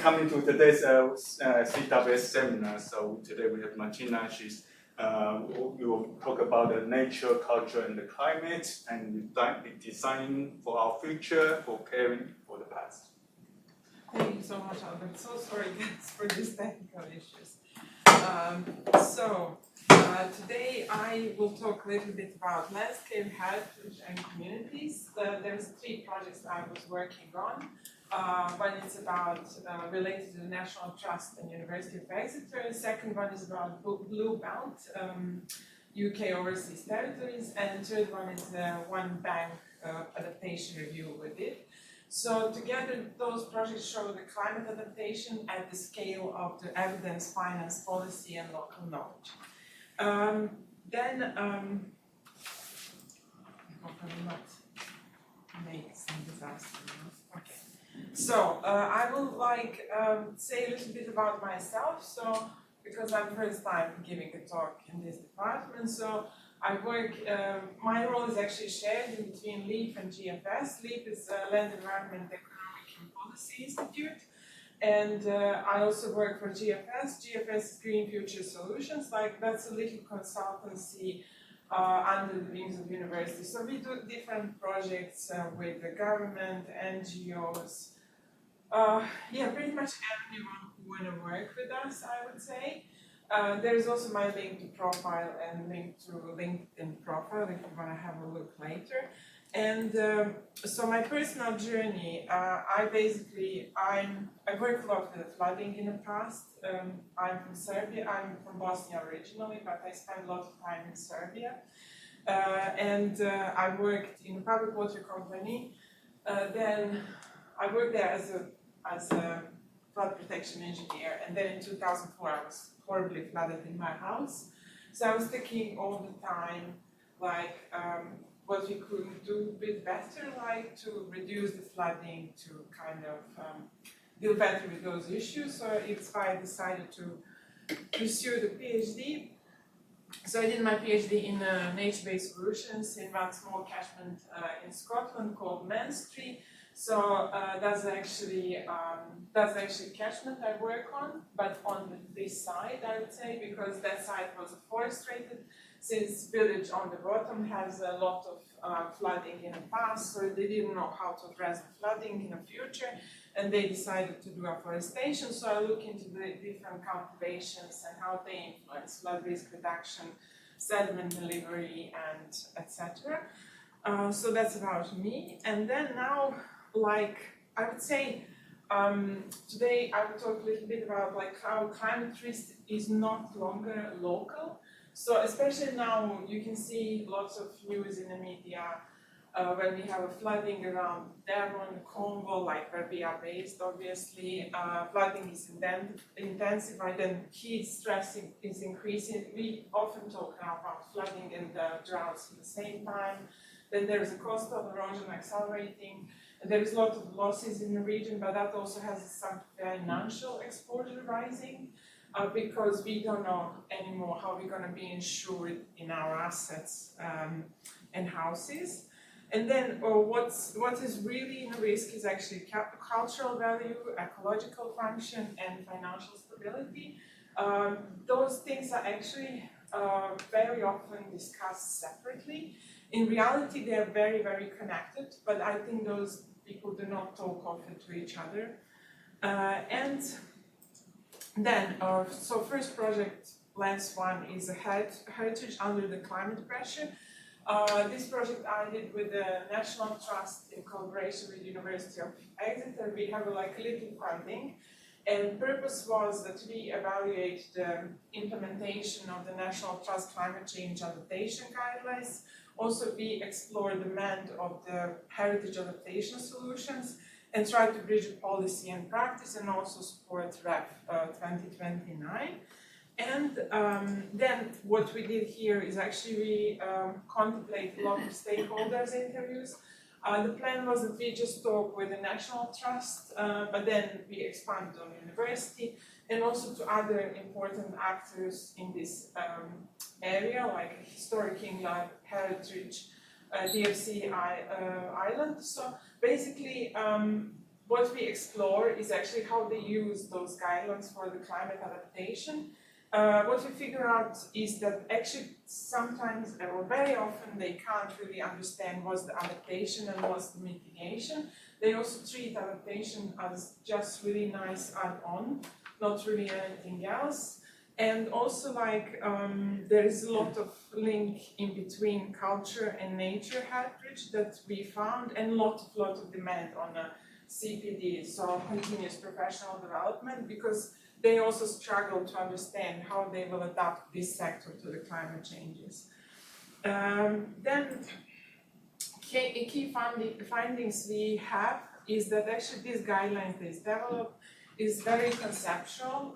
coming to today's CWS seminar. So today we have Martina. We will talk about the nature, culture, and the climate, and designing for our future, for caring for the past. Thank you so much, Albert. So sorry, guys, for these technical issues. Today I will talk a little bit about landscape, heritage, and communities. There's 3 projects I was working on. One is about related to the National Trust and University of Exeter. The second one is about Blue Belt, UK overseas territories, and the third one is the One Bank adaptation review we did. So together, those projects show the climate adaptation at the scale of the evidence, finance, policy, and local knowledge. Hopefully not make some disaster. Okay. So I will say a little bit about myself. So because I'm first time giving a talk in this department, so I work. My role is actually shared in between LEAF and GFS. LEAF is Land Environment Economic and Policy Institute, and I also work for GFS. GFS is Green Future Solutions. That's a little consultancy under the wings of university. So we do different projects with the government, NGOs. Pretty much everyone who want to work with us, I would say. There is also my link to profile and link to LinkedIn profile if you want to have a look later. And so my personal journey, I worked a lot with flooding in the past. I'm from Serbia. I'm from Bosnia originally, but I spent a lot of time in Serbia. I worked in a public water company. Then I worked there as a flood protection engineer, and then in 2004 I was horribly flooded in my house. So I was thinking all the time, what we could do a bit better, to reduce the flooding, to kind of deal better with those issues. So it's why I decided to pursue the PhD. So I did my PhD in nature-based solutions in one small catchment in Scotland called Manstree. So that's actually catchment I work on, but on this side I would say, because that side was forested, since village on the bottom has a lot of flooding in the past, so they didn't know how to address the flooding in the future, and they decided to do afforestation. So I look into the different cultivations and how they influence flood risk reduction, sediment delivery, and etc. So that's about me. And then now, I would say, today I will talk a little bit about how climate risk is not longer local. So especially now you can see lots of news in the media when we have a flooding around Devon, Cornwall, where we are based, obviously. Flooding is intensified and heat stress is increasing. We often talk now about flooding and droughts at the same time. Then there is a coastal erosion accelerating. There is a lot of losses in the region, but that also has some financial exposure rising because we don't know anymore how we're going to be insured in our assets and houses. And then what is really in risk is actually cultural value, ecological function, and financial stability. Those things are actually very often discussed separately. In reality, they are very, very connected, but I think those people do not talk often to each other. And then, so first project, last one, is a heritage under the climate pressure. This project I did with the National Trust in collaboration with University of Exeter. We have a little funding, and purpose was that we evaluate the implementation of the National Trust Climate Change Adaptation Guidelines. Also, we explore the demand of the heritage adaptation solutions and try to bridge policy and practice, and also support REF 2029. And then what we did here is actually we contemplate a lot of stakeholders interviews. The plan was that we just talk with the National Trust, but then we expand on university and also to other important actors in this area, like Historic England, Heritage, DFC Island. So basically, what we explore is actually how they use those guidelines for the climate adaptation. What we figure out is that actually sometimes or very often they can't really understand what's the adaptation and what's the mitigation. They also treat adaptation as just really nice add-on, not really anything else. And also there is a lot of link in between culture and nature heritage that we found, and lot of demand on a CPD, so continuous professional development, because they also struggle to understand how they will adapt this sector to the climate changes. Then key findings we have is that actually these guidelines they develop is very conceptual,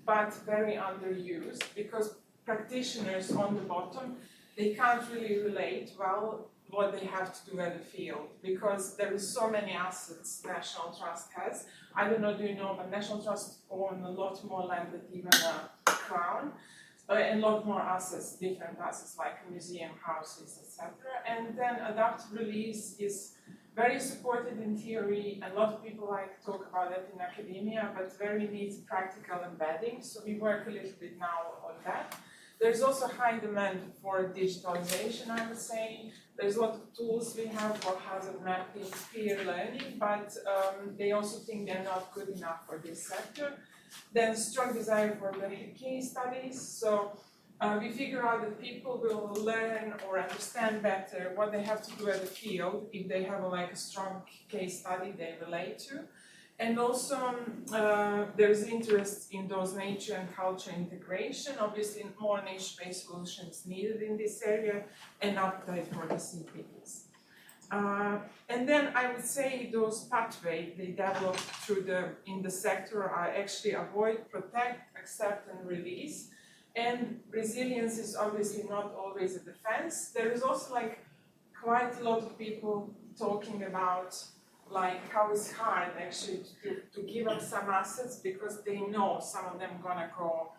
but very underused, because practitioners on the bottom, they can't really relate well what they have to do at the field, because there is so many assets National Trust has. I don't know, do you know, but National Trust own a lot more land than even a crown, and a lot more assets, different assets like museum houses, etc. And then adaptive release is very supported in theory, and a lot of people like to talk about it in academia, but very needs practical embedding, so we work a little bit now on that. There's also high demand for digitalization, I would say. There's a lot of tools we have for hazard mapping, peer learning, but they also think they're not good enough for this sector. Then strong desire for the case studies. So we figure out that people will learn or understand better what they have to do at the field if they have a strong case study they relate to. And also there's interest in those nature and culture integration. Obviously more nature-based solutions needed in this area, and appetite for the CPDs. And then I would say those pathways they develop in the sector are actually avoid, protect, accept, and release. And resilience is obviously not always a defense. There is also quite a lot of people talking about how it's hard actually to give up some assets, because they know some of them gonna go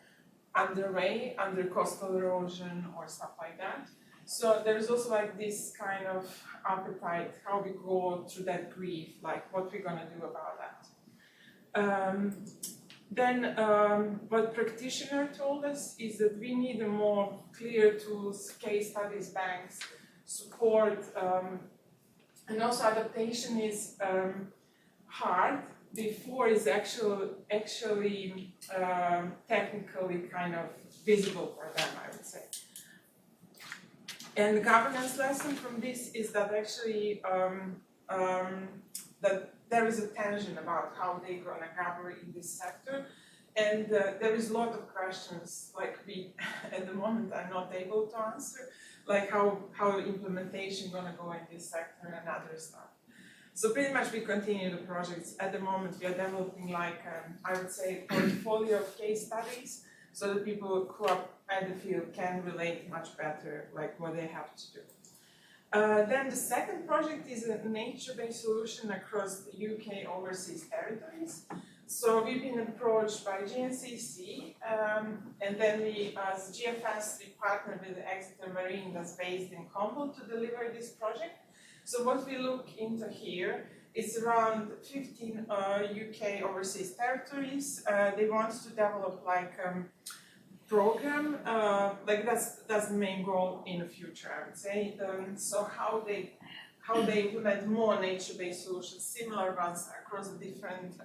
under coastal erosion or stuff like that. So there's also this kind of appetite, how we go through that grief, what we're gonna do about that. Then what practitioner told us is that we need a more clear tools, case studies, banks, support, and also adaptation is hard before it's actually technically kind of visible for them, I would say. And the governance lesson from this is that actually that there is a tension about how they're gonna govern in this sector, and there is a lot of questions we at the moment are not able to answer, how implementation gonna go in this sector and other stuff. So pretty much we continue the projects. At the moment we are developing I would say a portfolio of case studies, so that people who are at the field can relate much better what they have to do. Then the second project is a nature-based solution across the UK overseas territories. So we've been approached by GNCC, and then we, as GFS, we partnered with Exeter Marine that's based in Cornwall to deliver this project. So what we look into here is around 15 UK overseas territories. They want to develop program, that's the main goal in the future, I would say. So how they implement more nature-based solutions, similar ones across the different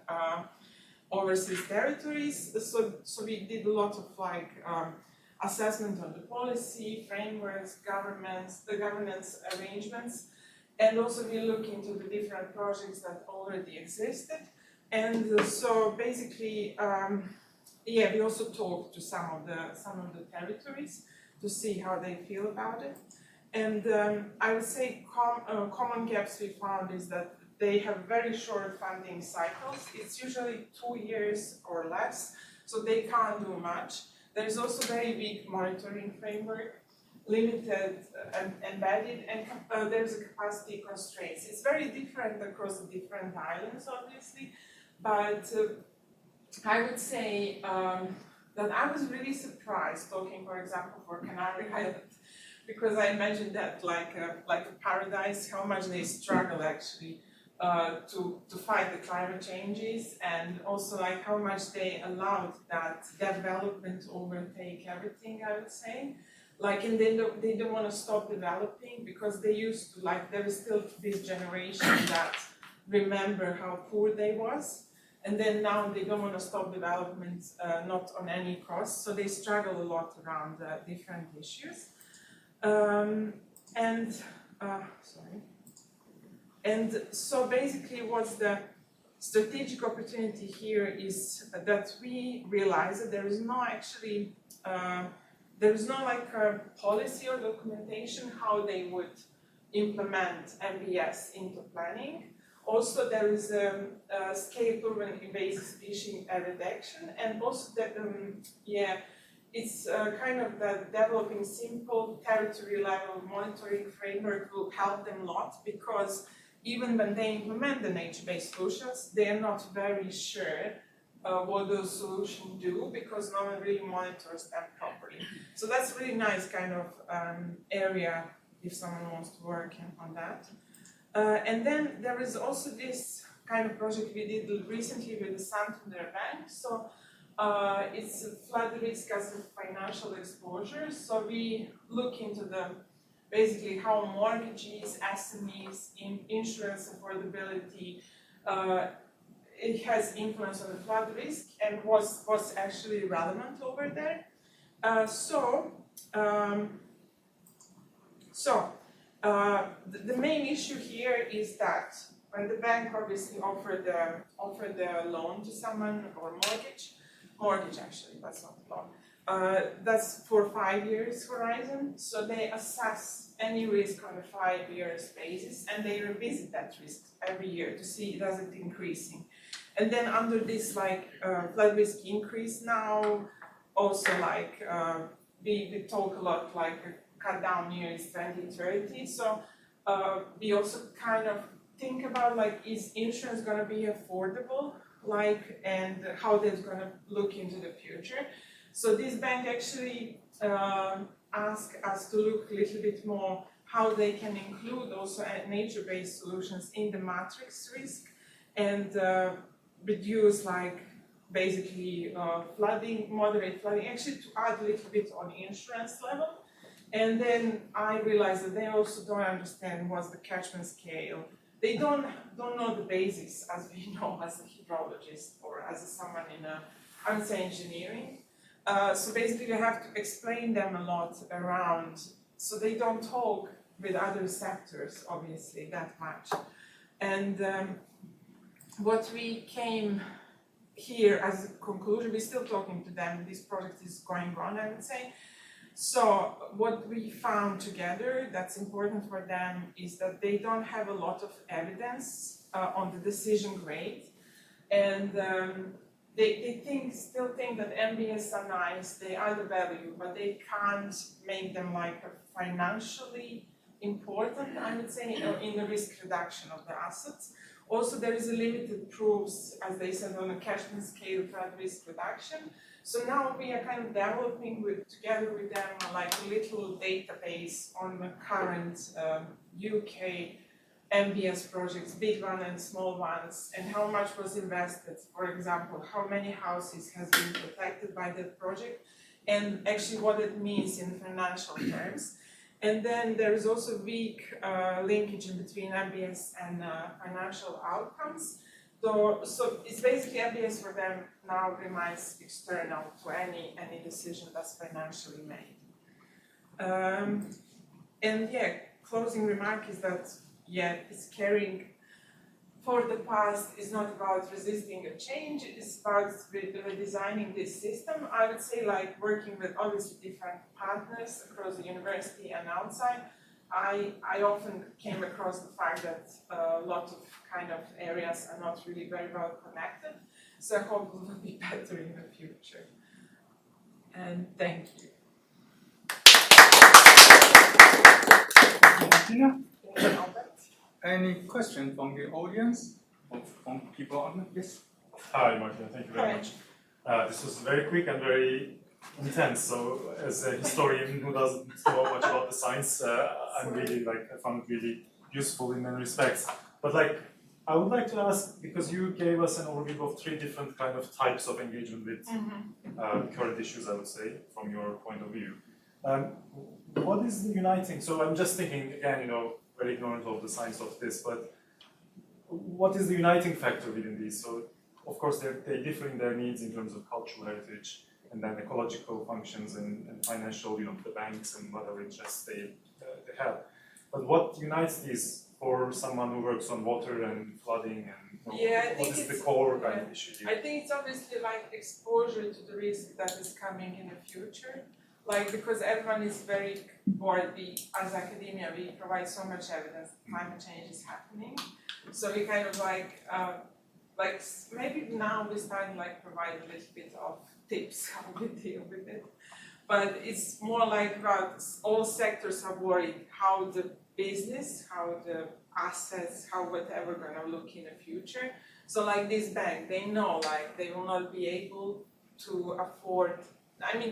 overseas territories. So we did a lot of assessment on the policy, frameworks, the governance arrangements, and also we look into the different projects that already existed. And so basically, we also talked to some of the territories to see how they feel about it. And I would say common gaps we found is that they have very short funding cycles. It's usually 2 years or less, so they can't do much. There's also very weak monitoring framework, limited and embedded, and there's a capacity constraints. It's very different across the different islands, obviously, but I would say that I was really surprised talking, for example, for Canary Islands, because I imagined that like a paradise, how much they struggle actually to fight the climate changes, and also like how much they allowed that development to overtake everything, I would say. Like, and they don't want to stop developing because they used to, like, there is still this generation that remember how poor they was, and then now they don't want to stop development, not on any cost, so they struggle a lot around different issues. And so basically what's the strategic opportunity here is that we realize that there is no actually, there is no like a policy or documentation how they would implement MBS into planning. Also there is a scaled urban invasive species reduction, and also that, it's kind of the developing simple territory level monitoring framework will help them a lot, because even when they implement the nature-based solutions, they are not very sure what those solutions do, because no one really monitors them properly. So that's a really nice kind of area if someone wants to work on that. And then there is also this kind of project we did recently with the Santander Bank. So it's flood risk as a financial exposure. So we look into the basically how mortgages, SMEs, insurance affordability, it has influence on the flood risk and what's actually relevant over there. The main issue here is that when the bank obviously offered the loan to someone, or mortgage actually, that's not a loan, that's for 5 years horizon, so they assess any risk on a 5-year basis, and they revisit that risk every year to see does it increasing. And then under this like flood risk increase now, also like we talk a lot like cut down years 2030, so we also kind of think about like, is insurance going to be affordable, like, and how that's going to look into the future. So this bank actually asked us to look a little bit more how they can include also nature-based solutions in the matrix risk, and reduce like basically flooding, moderate flooding, actually to add a little bit on insurance level. And then I realized that they also don't understand what's the catchment scale. They don't know the basics, as we know as a hydrologist or as someone in I would say engineering. So basically you have to explain them a lot around, so they don't talk with other sectors obviously that much. And what we came here as a conclusion, we're still talking to them, this project is going on, I would say. So what we found together that's important for them is that they don't have a lot of evidence on the decision grade, and they still think that MBS are nice, they are the value, but they can't make them like financially important, I would say, in the risk reduction of the assets. Also, there is a limited proofs, as they said, on a catchment scale for risk reduction. So now we are kind of developing together with them like a little database on the current UK MBS projects, big ones and small ones, and how much was invested. For example, how many houses has been protected by that project, and actually what it means in financial terms. And then there is also weak linkage in between MBS and financial outcomes. So it's basically MBS for them now remains external to any decision that's financially made. And yeah, closing remark is that it's caring for the past is not about resisting a change, it is about redesigning this system. I would say like working with obviously different partners across the university and outside, I often came across the fact that a lot of kind of areas are not really very well connected. So I hope it will be better in the future. And thank you. Martina? Any question from the audience or from people on this? Hi, Martina. Thank you very much. This was very quick and very intense. So, as a historian who doesn't know much about the science, I found it really useful in many respects. But I would like to ask, because you gave us an overview of 3 different kind of types of engagement with current issues, I would say, from your point of view. What is the uniting? So I'm just thinking, again, very ignorant of the science of this, but what is the uniting factor within these? So, of course, they differ in their needs in terms of cultural heritage, and then ecological functions and financial, the banks and whatever interests they have. But what unites these for someone who works on water and flooding and what is the core kind of issue here? I think it's obviously like exposure to the risk that is coming in the future. Like, because everyone is very bored, as academia, we provide so much evidence that climate change is happening. So we kind of like maybe now we start provide a little bit of tips how we deal with it. But it's more like about all sectors are worried how the business, how the assets, how whatever gonna look in the future. So like this bank, they know they will not be able to afford,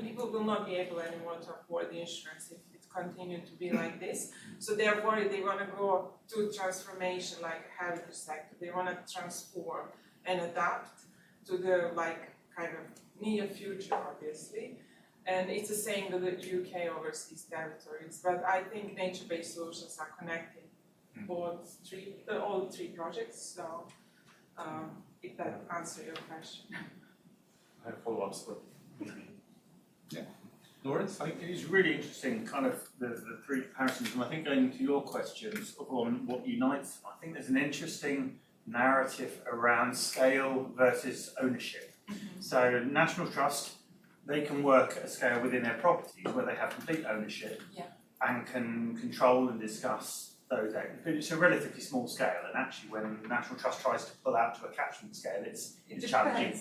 people will not be able anymore to afford the insurance if it continues to be like this. So they're worried they want to go to transformation like heritage sector. They want to transform and adapt to the kind of near future, obviously. And it's the same with the UK overseas territories. But I think nature-based solutions are connecting all 3 projects. So if that answers your question. I have follow-ups, but maybe. Yeah. Lawrence? I think it is really interesting, kind of the 3 comparisons, and I think going to your questions on what unites them, I think there's an interesting narrative around scale versus ownership. So National Trust, they can work at a scale within their properties where they have complete ownership and can control and discuss those areas. But it's a relatively small scale, and actually when National Trust tries to pull out to a catchment scale, it's challenging.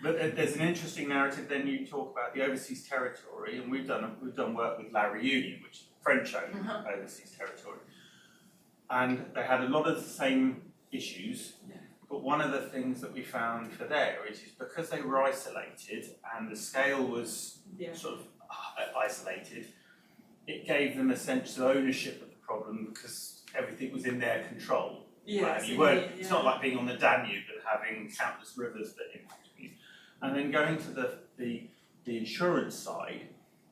But there's an interesting narrative. Then you talk about the overseas territory, and we've done work with La Réunion, which is French-owned overseas territory, and they had a lot of the same issues. But one of the things that we found for there is because they were isolated and the scale was sort of isolated, it gave them a sense of ownership of the problem because everything was in their control. Yes, It's not like being on the Danube and having countless rivers that impact you. And then going to the insurance side,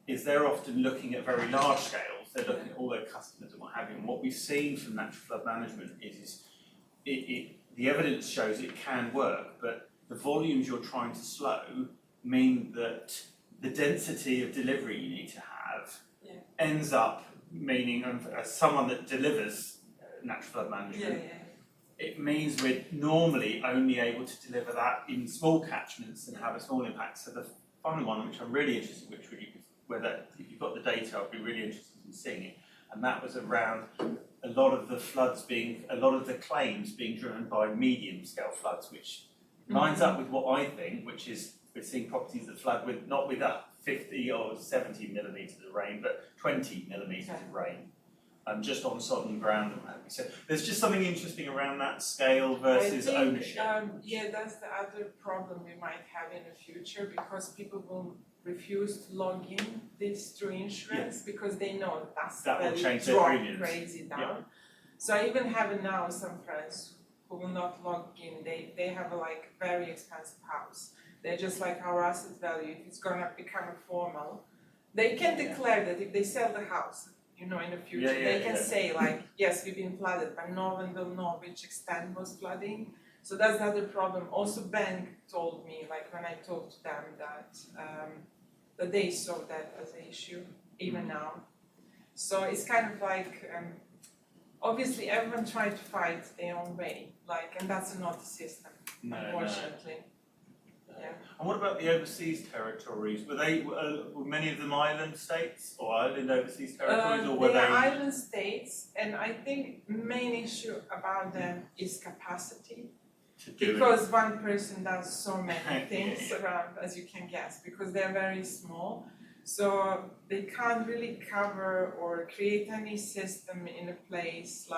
is they're often looking at very large scales. They're looking at all their customers and what have you. And what we've seen from natural flood management is the evidence shows it can work, but the volumes you're trying to slow mean that the density of delivery you need to have ends up meaning, as someone that delivers natural flood management, it means we're normally only able to deliver that in small catchments and have a small impact. So the final one, which I'm really interested in, whether if you've got the data, I'd be really interested in seeing it, and that was around a lot of the claims being driven by medium scale floods, which lines up with what I think, which is we're seeing properties that flood with not with 50 or 70 millimetres of rain, but 20 millimetres of rain, just on sodden ground and what have you. So there's just something interesting around that scale versus ownership. That's the other problem we might have in the future, because people will refuse to log in this through insurance because they know that will change their premiums. Crazy down. So I even have now some friends who will not log in. They have a very expensive house. They're just our asset value. If it's gonna become a formal, they can declare that if they sell the house, in the future, they can say yes, we've been flooded, but no one will know which extent was flooding. So that's the other problem. Also, bank told me, when I talked to them, that they saw that as an issue, even now. So it's kind of obviously everyone tried to fight their own way, and that's not the system, unfortunately. Yeah. And what about the overseas territories? Were many of them island states or island overseas territories, or were they? They are island states, and I think the main issue about them is capacity. Because one person does so many things around, as you can guess, because they're very small. So they can't really cover or create any system in a place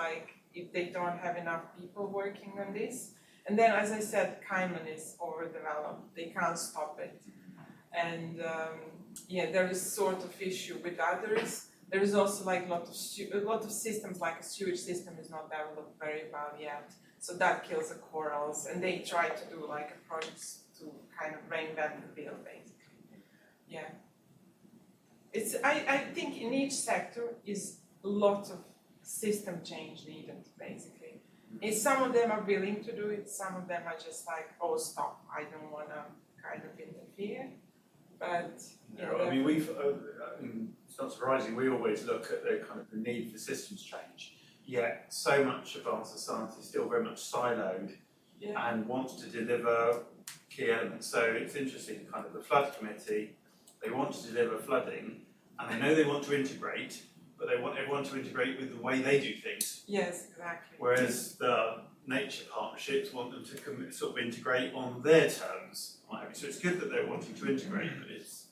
if they don't have enough people working on this. And then, as I said, Cayman is overdeveloped. They can't stop it. And there is sort of issue with others. There is also a lot of systems, like a sewage system is not developed very well yet. So that kills the corals, and they try to do like a project to kind of reinvent the wheel, basically. Yeah. I think in each sector is a lot of system change needed, basically. And some of them are willing to do it, some of them are just like, oh, stop, I don't want to kind of interfere. But I mean, it's not surprising. We always look at the kind of the need for systems change. Yet, so much of our society is still very much siloed and wants to deliver key elements. So it's interesting, kind of the flood committee. They want to deliver flooding, and they know they want to integrate, but they want everyone to integrate with the way they do things. Yes, exactly. Whereas the nature partnerships want them to sort of integrate on their terms. So it's good that they're wanting to integrate, but it's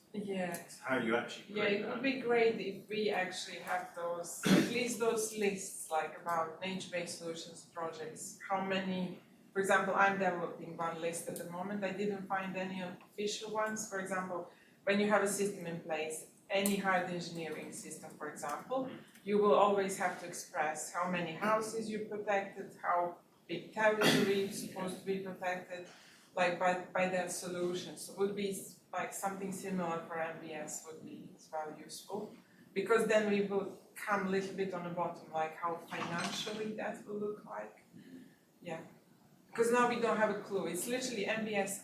how you actually create it would be great if we actually have those, at least those lists, like about nature-based solutions projects. How many, for example, I'm developing one list at the moment. I didn't find any official ones. For example, when you have a system in place, any hard engineering system, for example, you will always have to express how many houses you protected, how big territory is supposed to be protected, like by their solutions. So it would be like something similar for MBS would be very useful, because then we will come a little bit on the bottom, like how financially that will look like. Yeah, because now we don't have a clue. It's literally MBS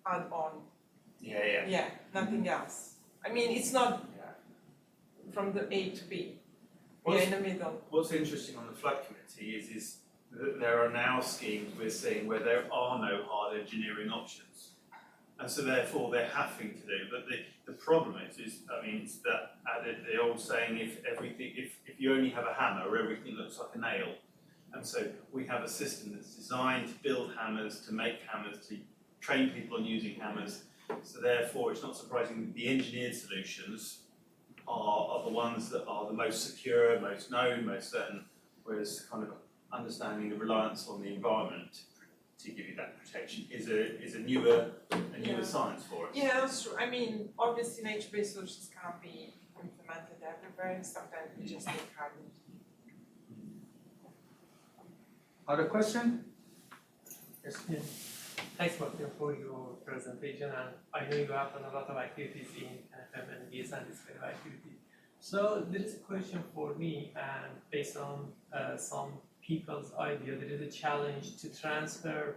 add-on. Yeah, nothing else. I mean, it's not from the A to B. We're in the middle. What's interesting on the flood committee is that there are now schemes we're seeing where there are no hard engineering options. And so therefore they're having to do. But the problem is it's that the old saying, if you only have a hammer, everything looks like a nail. And so we have a system that's designed to build hammers, to make hammers, to train people on using hammers. So therefore it's not surprising that the engineered solutions are the ones that are the most secure, most known, most certain, whereas kind of understanding the reliance on the environment to give you that protection is a newer science for us. Yeah, that's true. I mean, obviously nature-based solutions can't be implemented everywhere, and sometimes we just take hard. Other question? Yes. Thanks, Martina, for your presentation, and I know you have done a lot of activities in NFM and BS and this kind of activity. So there is a question for me, and based on some people's idea, there is a challenge to transfer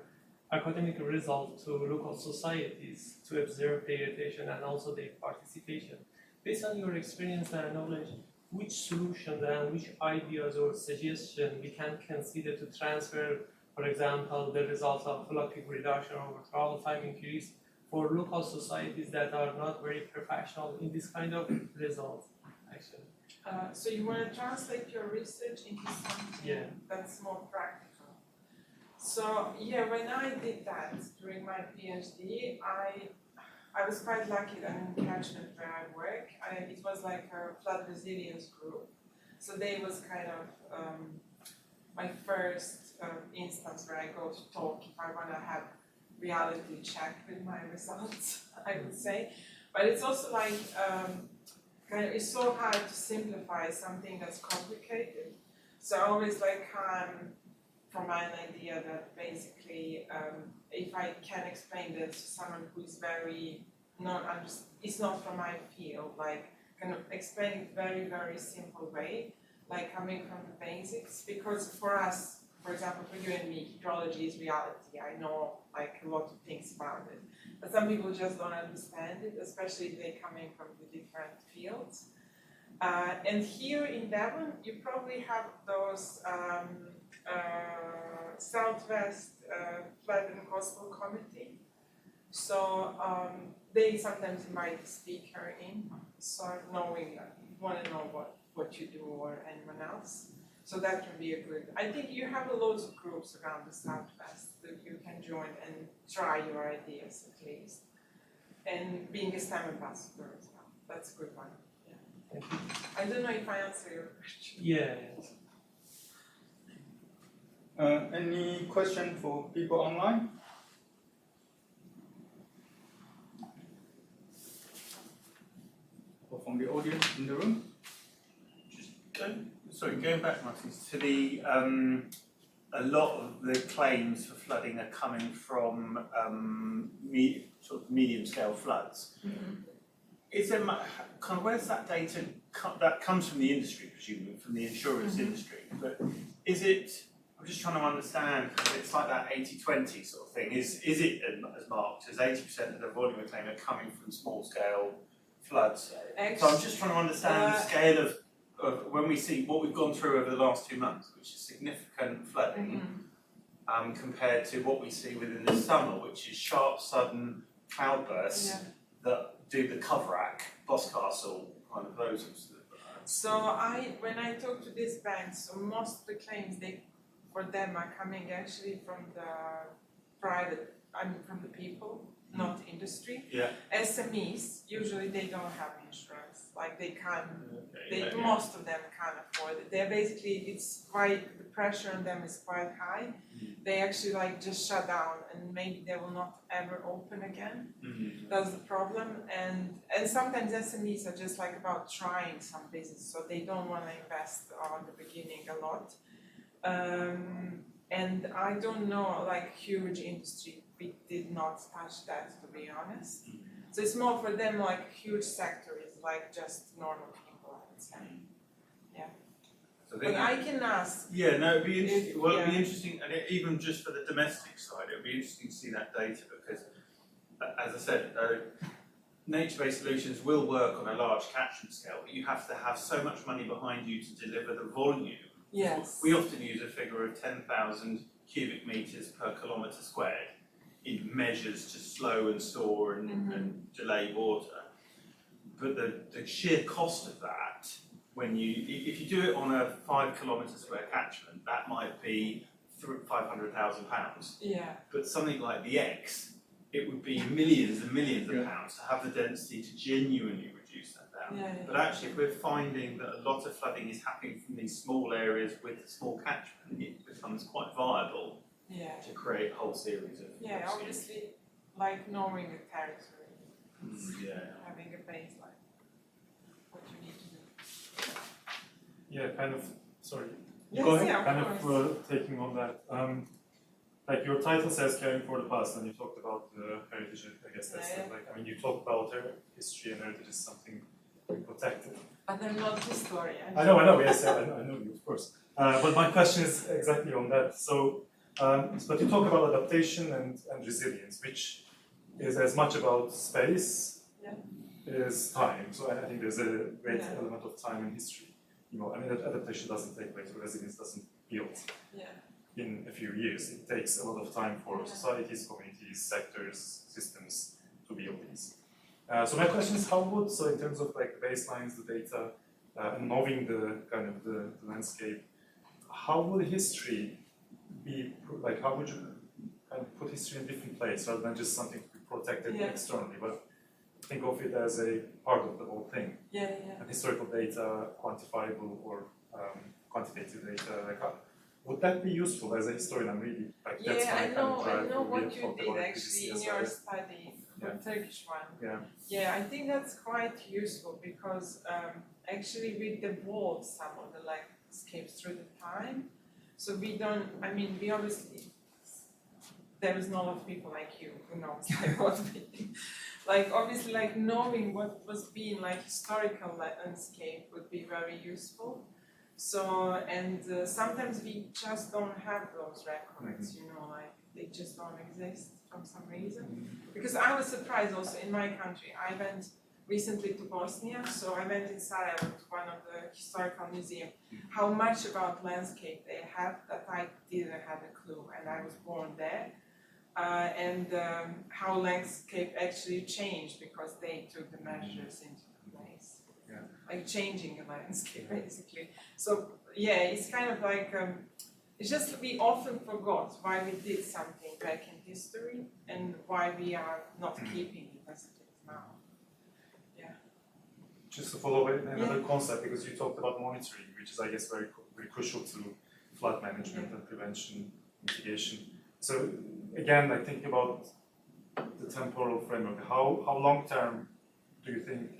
academic results to local societies to observe their rotation and also their participation. Based on your experience and knowledge, which solutions and which ideas or suggestions we can consider to transfer, for example, the results of flood peak reduction or travel time increase for local societies that are not very professional in this kind of results, actually? So you want to translate your research into something that's more practical. So when I did that during my PhD, I was quite lucky that in catchment where I work, it was like a flood resilience group. So they was kind of my first instance where I go to talk if I want to have reality check with my results, I would say. But it's also like, it's so hard to simplify something that's complicated. So I always like come from an idea that basically, if I can explain this to someone who is very it's not from my field, like kind of explain it very, very simple way, like coming from the basics. Because for us, for example, for you and me, hydrology is reality. I know like a lot of things about it, but some people just don't understand it, especially if they're coming from the different fields. And here in Devon, you probably have those Southwest Flood and Coastal Committee. So they sometimes invite a speaker in, so knowing that you want to know what you do or anyone else. So that can be a good. I think you have loads of groups around the Southwest that you can join and try your ideas at least. And being a STEM ambassador as well. That's a good one. Yeah. Thank you. I don't know if I answer your question. Yeah. Any question for people online? Or from the audience in the room? Going back, Martin, to the a lot of the claims for flooding are coming from sort of medium-scale floods. Is there kind of where's that data that comes from the industry, presumably from the insurance industry? But is it? I'm just trying to understand. It's like that 80-20 sort of thing. Is it as marked as 80% of the volume of claim are coming from small-scale floods? So I'm just trying to understand the scale of when we see what we've gone through over the last 2 months, which is significant flooding, compared to what we see within the summer, which is sharp, sudden cloudbursts that do the Coverack, Boscastle, kind of those sorts of. So when I talk to these banks, so most of the claims for them are coming actually from the private, from the people, not industry. Yeah. SMEs, usually they don't have insurance, like they can't, most of them can't afford it. They're basically, the pressure on them is quite high. They actually like just shut down and maybe they will not ever open again. That's the problem. And sometimes SMEs are just like about trying some business, so they don't want to invest on the beginning a lot. And I don't know, like huge industry, we did not touch that, to be honest. So it's more for them like huge sector is like just normal people, I would say. Yeah. So but I can ask. Yeah, no, it'd be interesting. Well, it'd be interesting, and even just for the domestic side, it'd be interesting to see that data because, as I said, nature-based solutions will work on a large catchment scale, but you have to have so much money behind you to deliver the volume. Yes. We often use a figure of 10,000 cubic meters per kilometre squared in measures to slow and store and delay water. But the sheer cost of that, if you do it on a 5 kilometre square catchment, that might be £500,000. Yeah. But something like the X, it would be millions and millions of pounds to have the density to genuinely reduce that down. But actually, if we're finding that a lot of flooding is happening from these small areas with small catchment, it becomes quite viable to create a whole series of. Yeah, obviously, like knowing the territory, having a baseline, what you need to do. Yeah, kind of. Sorry. Yes, Go ahead. yeah, Kind of taking on that. Like your title says, caring for the past, and you talked about the heritage. I guess that's like. I mean, you talk about history and heritage is something we protected. But I'm not historian. I know. Yes, I know you, of course. But my question is exactly on that. So, but you talk about adaptation and resilience, which is as much about space as time. So I think there's a great element of time in history. I mean, adaptation doesn't take place, or resilience doesn't build in a few years. It takes a lot of time for societies, communities, sectors, systems to build these. So my question is, in terms of like baselines, the data, and knowing the kind of the landscape, how would history be, like how would you kind of put history in a different place rather than just something to be protected externally, but think of it as a part of the whole thing. And historical data, quantifiable or quantitative data, like would that be useful as a historian? I'm really like that's my kind of drive. I know what you did actually in your study, the Turkish one. I think that's quite useful because actually we devolved some of the landscapes through the time. So we obviously, there is not a lot of people like you who knows what we obviously knowing what was being historical landscape would be very useful. So, and sometimes we just don't have those records, they just don't exist for some reason. Because I was surprised also in my country. I went recently to Bosnia, so I went in Sarajevo to one of the historical museums. How much about landscape they have that I didn't have a clue, and I was born there. And how landscape actually changed because they took the measures into place. Changing the landscape basically. So it's kind of it's just we often forgot why we did something back in history and why we are not keeping it as it is now. Just to follow up another concept, because you talked about monitoring, which is I guess very crucial to flood management and prevention, mitigation. So again, thinking about the temporal framework, how long term do you think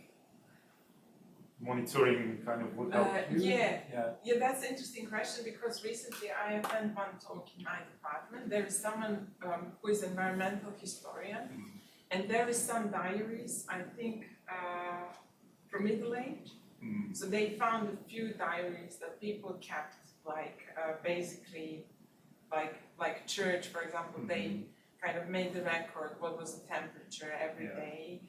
monitoring kind of would help you? Yeah, that's an interesting question because recently I attended one talk in my department. There is someone who is an environmental historian, and there is some diaries, I think, from Middle Age. So they found a few diaries that people kept, like basically, like church, for example, they kind of made the record what was the temperature every day,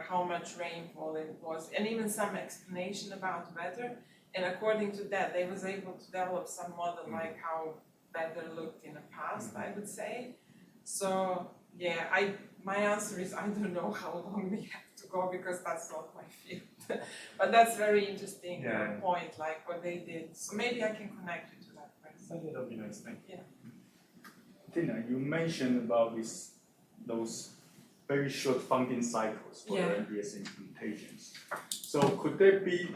how much rainfall it was, and even some explanation about weather. And according to that, they was able to develop some model like how weather looked in the past, I would say. So yeah, my answer is I don't know how long we have to go because that's not my field. But that's very interesting point, like what they did. So maybe I can connect you to that person. Yeah, that'd be nice. Thank you. Tina, you mentioned about those very short funding cycles for the MBS implementations. So could there be,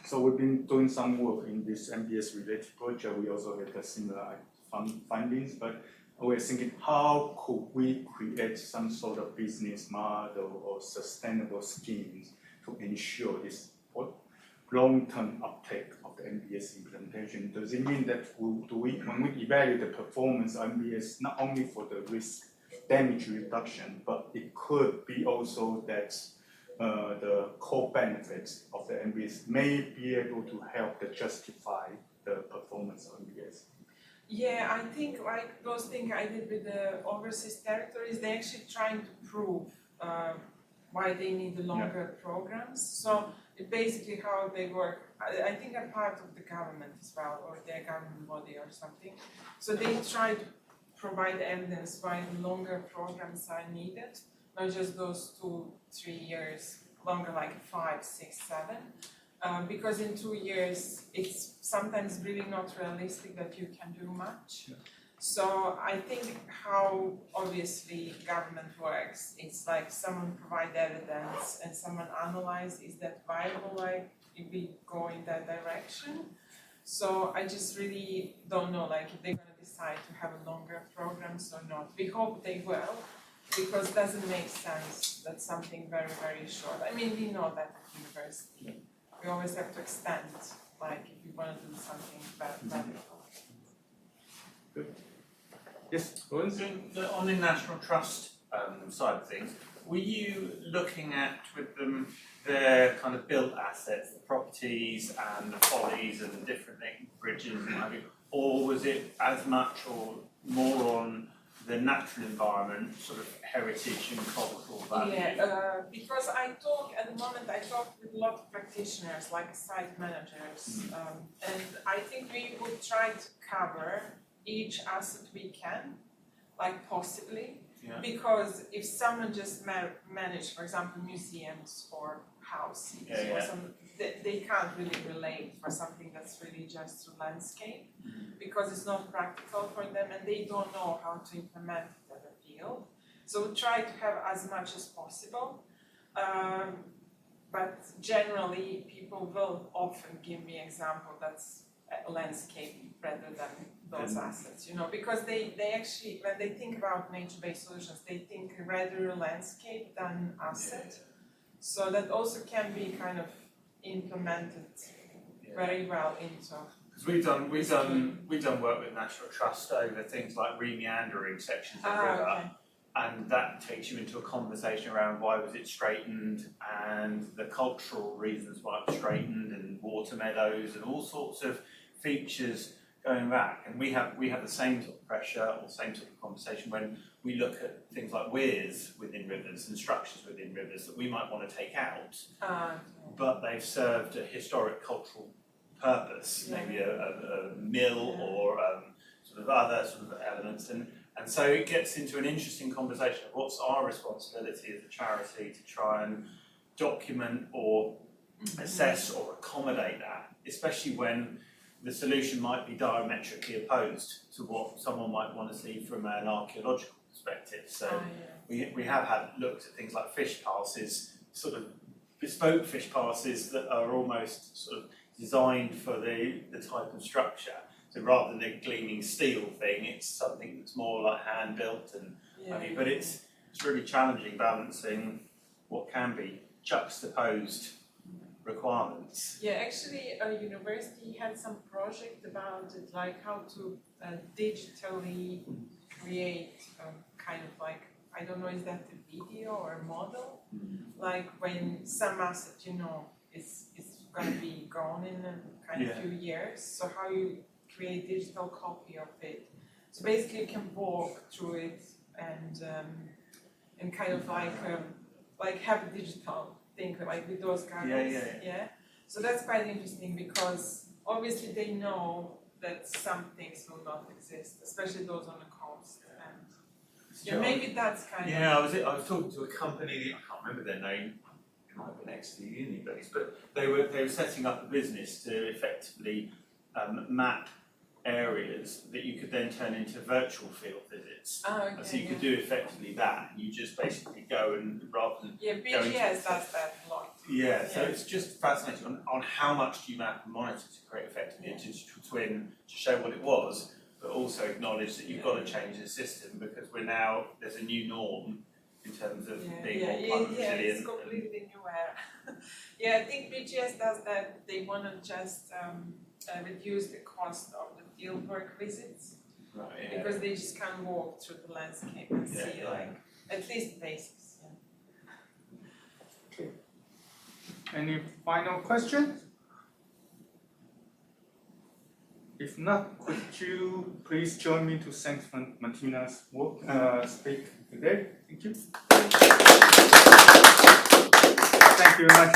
so we've been doing some work in this MBS related project, we also had a similar findings, but we're thinking how could we create some sort of business model or sustainable schemes to ensure this long-term uptake of the MBS implementation? Does it mean that when we evaluate the performance of MBS, not only for the risk damage reduction, but it could be also that the core benefits of the MBS may be able to help to justify the performance of MBS? Yeah, I think like those things I did with the overseas territories, they're actually trying to prove why they need the longer programs. So it basically how they work. I think I'm part of the government as well, or their government body or something. So they try to provide evidence why the longer programs are needed, not just those 2-3 years, longer like 5, 6, 7. Because in 2 years, it's sometimes really not realistic that you can do much. So I think how obviously government works, it's like someone provide evidence and someone analyze, is that viable, like if we go in that direction? So I just really don't know, like if they're going to decide to have a longer programs or not. We hope they will, because it doesn't make sense that something very, very short. I mean, we know that at university. We always have to extend, like if you want to do something valuable. Good. Yes, Lawrence? On the National Trust side of things, were you looking at with them their kind of built assets, the properties and the follies and the different bridges and what have you, or was it as much or more on the natural environment, sort of heritage and cultural value? Yeah, because at the moment I talk with a lot of practitioners, like site managers, and I think we would try to cover each asset we can, like possibly, because if someone just manage, for example, museums or houses, or some, they can't really relate for something that's really just a landscape, because it's not practical for them and they don't know how to implement it at the field. So we try to have as much as possible, but generally people will often give me example that's a landscape rather than those assets, because they actually, when they think about nature-based solutions, they think rather landscape than asset. So that also can be kind of implemented very well into. Because we've done work with National Trust over things like re-meandering sections of river, and that takes you into a conversation around why was it straightened and the cultural reasons why it was straightened and water meadows and all sorts of features going back. And we have the same sort of pressure or same sort of conversation when we look at things like weirs within rivers and structures within rivers that we might want to take out, but they've served a historic cultural purpose, maybe a mill or sort of other sort of elements, and so it gets into an interesting conversation of what's our responsibility as a charity to try and document or assess or accommodate that, especially when the solution might be diametrically opposed to what someone might want to see from an archaeological perspective. So we have looked at things like fish passes, sort of bespoke fish passes that are almost sort of designed for the type of structure. So rather than a gleaming steel thing, it's something that's more like hand built and but it's really challenging balancing what can be juxtaposed requirements. Yeah, actually, a university had some project about it, like how to digitally create kind of like, I don't know, is that a video or a model? Like when some asset, you know, is going to be gone in a kind of few years. So how you create digital copy of it. So basically, you can walk through it and kind of like have a digital thing, like with those goggles. Yeah. So that's quite interesting because obviously they know that some things will not exist, especially those on the coast. And yeah, maybe that's kind of. Yeah, I was talking to a company. I can't remember their name. It might have been Exeter Uni based, but they were setting up a business to effectively map areas that you could then turn into virtual field visits. Oh, okay, So you could do effectively that. You just basically go and rather than BGS does that a lot. so it's just fascinating on how much do you map and monitor to create effectively a digital twin to show what it was, but also acknowledge that you've got to change the system because there's a new norm in terms of being more climate resilient. It's completely new era. I think BGS does that. They want to just reduce the cost of the fieldwork visits because they just can't walk through the landscape and see like at least basics. Okay. Any final questions? If not, could you please join me to thank Martina's work speak today? Thank you. Thank you very much.